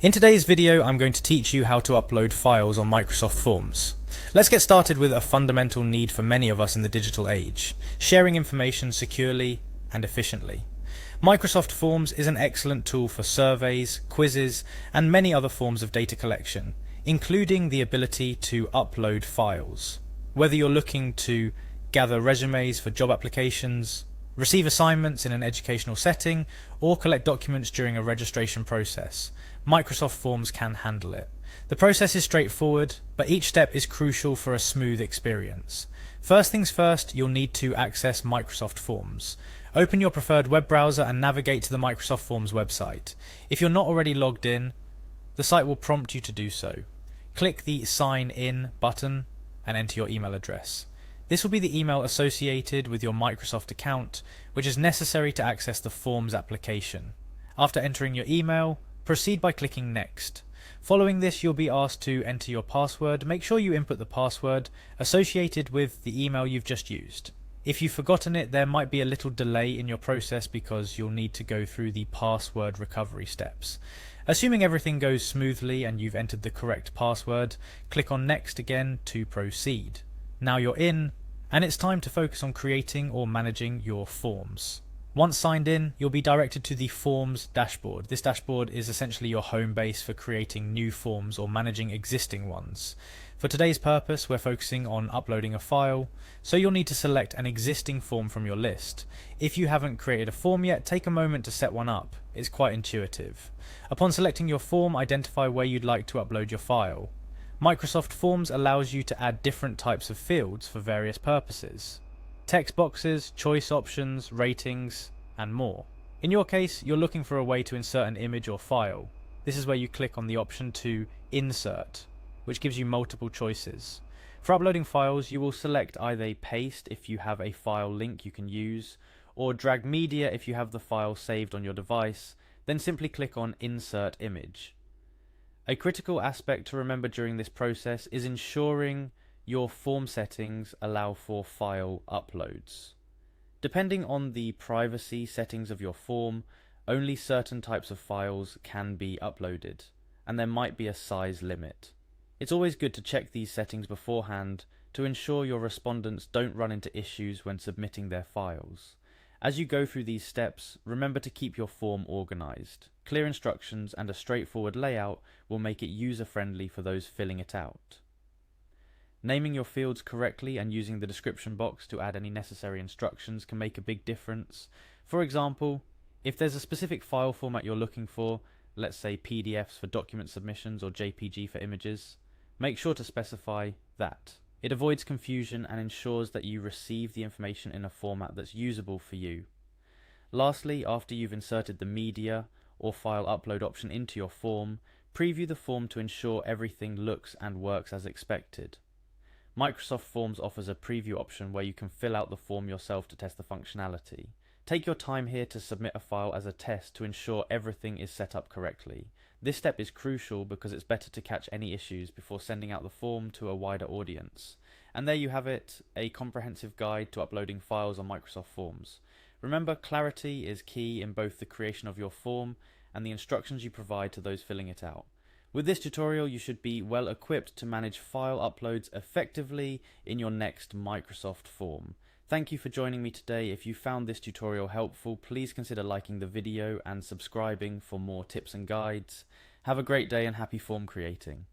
In today's video, I'm going to teach you how to upload files on Microsoft Forms. Let's get started with a fundamental need for many of us in the digital age: sharing information securely and efficiently. Microsoft Forms is an excellent tool for surveys, quizzes, and many other forms of data collection, including the ability to upload files. Whether you're looking to gather resumes for job applications, receive assignments in an educational setting, or collect documents during a registration process, Microsoft Forms can handle it. The process is straightforward, but each step is crucial for a smooth experience. First things first, you'll need to access Microsoft Forms. Open your preferred web browser and navigate to the Microsoft Forms website. If you're not already logged in, the site will prompt you to do so. Click the Sign In button and enter your email address. This will be the email associated with your Microsoft account, which is necessary to access the Forms application. After entering your email, proceed by clicking Next. Following this, you'll be asked to enter your password. Make sure you input the password associated with the email you've just used. If you've forgotten it, there might be a little delay in your process because you'll need to go through the password recovery steps. Assuming everything goes smoothly and you've entered the correct password, click on Next again to proceed. Now you're in, and it's time to focus on creating or managing your forms. Once signed in, you'll be directed to the Forms dashboard. This dashboard is essentially your home base for creating new forms or managing existing ones. For today's purpose, we're focusing on uploading a file, so you'll need to select an existing form from your list. If you haven't created a form yet, take a moment to set one up. It's quite intuitive. Upon selecting your form, identify where you'd like to upload your file. Microsoft Forms allows you to add different types of fields for various purposes: text boxes, choice options, ratings, and more. In your case, you're looking for a way to insert an image or file. This is where you click on the option to Insert, which gives you multiple choices. For uploading files, you will select either Paste if you have a file link you can use, or Drag Media if you have the file saved on your device, then simply click on Insert Image. A critical aspect to remember during this process is ensuring your form settings allow for file uploads. Depending on the privacy settings of your form, only certain types of files can be uploaded, and there might be a size limit. It's always good to check these settings beforehand to ensure your respondents don't run into issues when submitting their files. As you go through these steps, remember to keep your form organized. Clear instructions and a straightforward layout will make it user-friendly for those filling it out. Naming your fields correctly and using the description box to add any necessary instructions can make a big difference. For example, if there's a specific file format you're looking for, let's say PDFs for document submissions or JPG for images, make sure to specify that. It avoids confusion and ensures that you receive the information in a format that's usable for you. Lastly, after you've inserted the media or file upload option into your form, preview the form to ensure everything looks and works as expected. Microsoft Forms offers a preview option where you can fill out the form yourself to test the functionality. Take your time here to submit a file as a test to ensure everything is set up correctly. This step is crucial because it's better to catch any issues before sending out the form to a wider audience. And there you have it, a comprehensive guide to uploading files on Microsoft Forms. Remember, clarity is key in both the creation of your form and the instructions you provide to those filling it out. With this tutorial, you should be well equipped to manage file uploads effectively in your next Microsoft form. Thank you for joining me today. If you found this tutorial helpful, please consider liking the video and subscribing for more tips and guides. Have a great day and happy form creating.